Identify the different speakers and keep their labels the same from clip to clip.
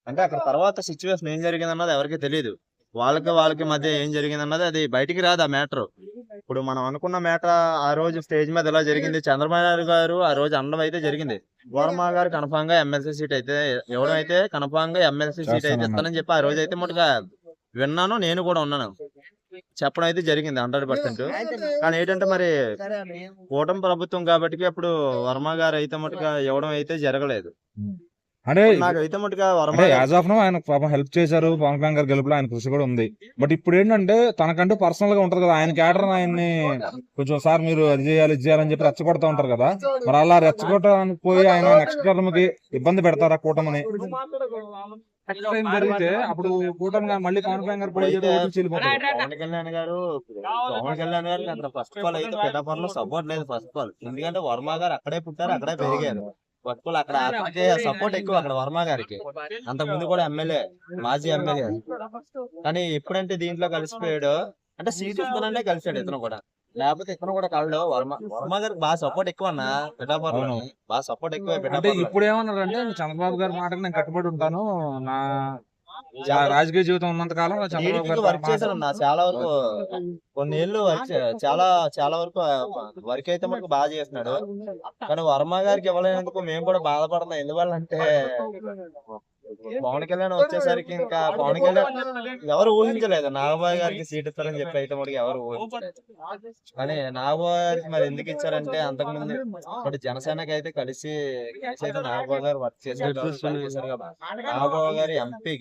Speaker 1: అంటే అక్కడ తర్వాత సిచ్యువేషన్ ఏం జరిగింది అన్నది ఎవరికి తెలియదు. వాళ్ళకి మధ్య ఏం జరిగింది అన్నది అది బయటికి రాదు ఆ మ్యాటర్. ఇప్పుడు మనం అనుకున్న మ్యాటర్ ఆ రోజు స్టేజ్ మీద ఇలా జరిగింది. చంద్రబాబు నాయుడు గారు ఆ రోజు అనడం అయితే జరిగింది. వర్మ గారు కన్ఫామ్ గా ఎమ్మెల్సీ సీట్ అయితే ఇవ్వడం అయితే కన్ఫామ్ గా ఎమ్మెల్సీ సీట్ అయితే
Speaker 2: చేస్తానన్నారు.
Speaker 1: ఇస్తానని చెప్పి ఆ రోజు అయితే ముట్టుగా విన్నాను. నేను కూడా ఉన్నాను. చెప్పడం అయితే జరిగింది 100%. కానీ ఏంటంటే మరి కూటమి ప్రభుత్వం కాబట్టి అప్పుడు వర్మ గారు అయితే మటుగా ఇవ్వడం అయితే జరగలేదు.
Speaker 2: అంటే
Speaker 1: నాకైతే మటుగా వర్మ
Speaker 2: అంటే
Speaker 1: గారు
Speaker 2: యాజ్ ఆఫ్ నో ఆయన పాపం హెల్ప్ చేశారు. పవన్ కళ్యాణ్ గారి గెలుపులో ఆయన కృషి కూడా ఉంది. బట్ ఇప్పుడు ఏంటంటే తనకంటూ పర్సనల్ గా ఉంటది కదా, ఆయన క్యాడర్ ఆయన్ని కొంచెం సార్ మీరు అది చేయాలి ఇది చేయాలని చెప్పి రెచ్చగొడతా ఉంటారు కదా. మరి అలా రెచ్చగొట్టడానికి పోయి ఆయన నెక్స్ట్ టర్మ్ కి ఇబ్బంది పెడతారా కూటమిని? నెక్స్ట్ టైం జరిగితే అప్పుడు కూటమి మళ్ళీ పవన్ కళ్యాణ్ గారు పోయి
Speaker 1: పవన్ కళ్యాణ్ గారు అక్కడ ఫస్ట్ ఆఫ్ ఆల్ అయితే పిఠాపురంలో సపోర్ట్ లేదు. ఫస్ట్ ఆఫ్ ఆల్ ఎందుకంటే వర్మ గారు అక్కడే పుట్టారు, అక్కడే పెరిగారు. ఫస్ట్ ఆఫ్ ఆల్ అక్కడ అతనికి సపోర్ట్ ఎక్కువ అక్కడ వర్మ గారికి. అంతకు ముందు కూడా ఎమ్మెల్యే, మాజీ ఎమ్మెల్యే. కానీ ఎప్పుడంటే దీంట్లో కలిసిపోయాడు అంటే సీట్ ఇస్తానంటే కలిసాడు ఇతను కూడా. లేకపోతే ఇతను కూడా కలడు. వర్మ గారికి బాగా సపోర్ట్ ఎక్కువ అన్న పిఠాపురంలో. బాగా సపోర్ట్ ఎక్కువ
Speaker 2: అంటే
Speaker 1: పిఠాపురంలో.
Speaker 2: ఇప్పుడు ఏమన్నారంటే చంద్రబాబు గారి మాటకు నేను కట్టుబడి ఉంటాను, నా రాజకీయ జీవితం ఉన్నంత కాలం చంద్రబాబు
Speaker 1: టీడీపీకి
Speaker 2: గారి
Speaker 1: వర్క్ చేశాను అన్న చాలా వరకు. కొన్ని ఏళ్ళు వర్క్ చాలా వరకు వర్క్ అయితే మనకు బాగా చేస్తున్నాడు. కానీ వర్మ గారికి ఇవ్వలేనందుకు మేము కూడా బాధపడుతున్నాం. ఎందువల్లంటే పవన్ కళ్యాణ్ వచ్చేసరికి ఇంకా పవన్ కళ్యాణ్ ఎవరు ఊహించలేదు నాగబాబు గారికి సీట్ ఇస్తారని చెప్పి అయితే మనకి ఎవరు ఊహించలేదు. కానీ నాగబాబు గారికి మరి ఎందుకు ఇచ్చారంటే అంతకుముందు ఇప్పుడు జనసేనకి అయితే కలిసి అయితే నాగబాబు గారు వర్క్ చేశారు కాబట్టి నాగబాబు గారు ఎంపీ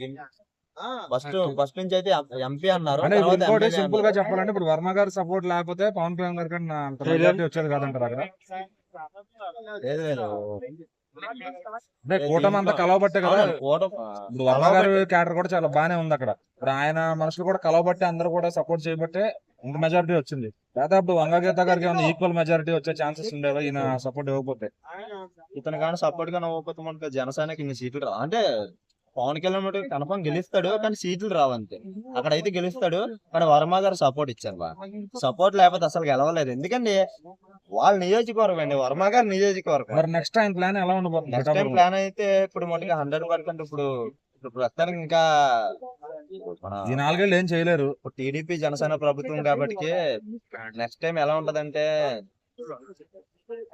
Speaker 1: ఫస్ట్ నుంచి అయితే ఎంపీ అన్నారు.
Speaker 2: అంటే
Speaker 1: తర్వాత
Speaker 2: ఇంకోటి
Speaker 1: ఎమ్మెల్యే
Speaker 2: సింపుల్ గా
Speaker 1: అన్నారు.
Speaker 2: చెప్పాలంటే ఇప్పుడు వర్మ గారి సపోర్ట్ లేకపోతే పవన్ కళ్యాణ్ గారి కన్నా అంత మెజారిటీ వచ్చేది కాదంటారు అక్కడ.
Speaker 1: లేదు లేదు
Speaker 2: అంటే కూటమి అంతా కలవబట్టే కదా. ఇప్పుడు వర్మ గారి క్యాడర్ కూడా చాలా బానే ఉంది అక్కడ. ఇప్పుడు ఆయన మనుషులు కూడా కలవబట్టి అందరూ కూడా సపోర్ట్ చేయబట్టే ఇంత మెజారిటీ వచ్చింది. దాదాపు వంగగీత గారికి ఏమైనా ఈక్వల్ మెజారిటీ వచ్చే ఛాన్సెస్ ఉండేవా ఈయన సపోర్ట్ ఇవ్వకపోతే?
Speaker 1: ఇతను కానీ సపోర్ట్ గా నవ్వకపోతే మనకు జనసేనకి ఇన్ని సీట్లు రావు. అంటే పవన్ కళ్యాణ్ కన్ఫర్మ్ గెలుస్తాడు కానీ సీట్లు రావంతే. అక్కడైతే గెలుస్తాడు కానీ వర్మ గారు సపోర్ట్ ఇచ్చారు. బాగా సపోర్ట్ లేకపోతే అసలు గెలవలేదు. ఎందుకంటే వాళ్ళ నియోజకవర్గం అండి, వర్మ గారి నియోజకవర్గం.
Speaker 2: మరి నెక్స్ట్ టైం ప్లాన్ ఎలా ఉండబోతుంది?
Speaker 1: నెక్స్ట్ టైం ప్లాన్ అయితే ఇప్పుడు మటుకు 100% ఇప్పుడు ప్రస్తుతానికి ఇంకా
Speaker 2: ఈ 4 ఏళ్ళు ఏం చేయలేరు.
Speaker 1: టీడీపీ జనసేన ప్రభుత్వం కాబట్టి నెక్స్ట్ టైం ఎలా ఉంటదంటే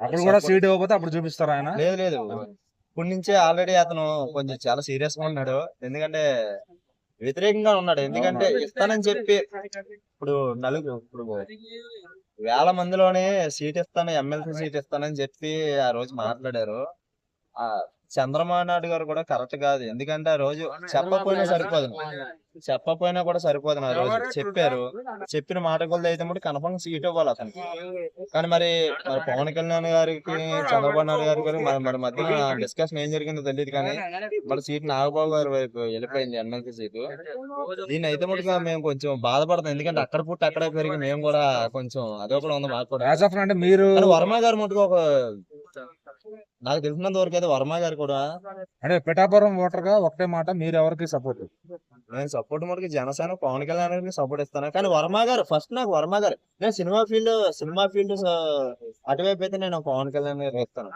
Speaker 2: అప్పుడు కూడా సీట్ ఇవ్వకపోతే అప్పుడు చూపిస్తారు ఆయన.
Speaker 1: లేదు లేదు ఇప్పటి నుంచే ఆల్రెడీ అతను కొంచెం చాలా సీరియస్ గా ఉన్నాడు. ఎందుకంటే వ్యతిరేకంగా ఉన్నాడు. ఎందుకంటే ఇస్తానని చెప్పి ఇప్పుడు ఇప్పుడు వేల మందిలోనే సీట్ ఇస్తాను, ఎమ్మెల్సీ సీట్ ఇస్తానని చెప్పి ఆ రోజు మాట్లాడారు. ఆ చంద్రబాబు నాయుడు గారు కూడా కరెక్ట్ కాదు. ఎందుకంటే ఆ రోజు చెప్పపోయినా కూడా సరిపోదు. ఆ రోజు చెప్పారు, చెప్పిన మాట కొలది అయితే మటు కన్ఫర్మ్ సీట్ ఇవ్వాలి అతనికి. కానీ మరి పవన్ కళ్యాణ్ గారికి చంద్రబాబు నాయుడు గారికి మరి మధ్య డిస్కషన్ ఏం జరిగిందో తెలియదు. కానీ మరి సీట్ నాగబాబు గారి వైపు వెళ్ళిపోయింది ఎమ్మెల్సీ సీటు. దీన్ని అయితే మటుగా మేము కొంచెం బాధపడతాం. ఎందుకంటే అక్కడ పుట్టి అక్కడే పెరిగి మేము కూడా కొంచెం అదో కూడా ఉంది మాకు కూడా.
Speaker 2: అంటే మీరు
Speaker 1: వర్మ గారు మటుకు ఒక నాకు తెలిసినంత వరకు అయితే వర్మ గారు కూడా
Speaker 2: అంటే పిఠాపురం ఓటర్ గా ఒకటే మాట, మీరు ఎవరికి సపోర్ట్?
Speaker 1: నేను సపోర్ట్ మటుకు జనసేన పవన్ కళ్యాణ్ గారికి సపోర్ట్ ఇస్తాను. కానీ వర్మ గారు ఫస్ట్ నాకు వర్మ గారు. నేను సినిమా ఫీల్డ్ అటువైపు అయితే నేను పవన్ కళ్యాణ్ గారికి ఇస్తాను.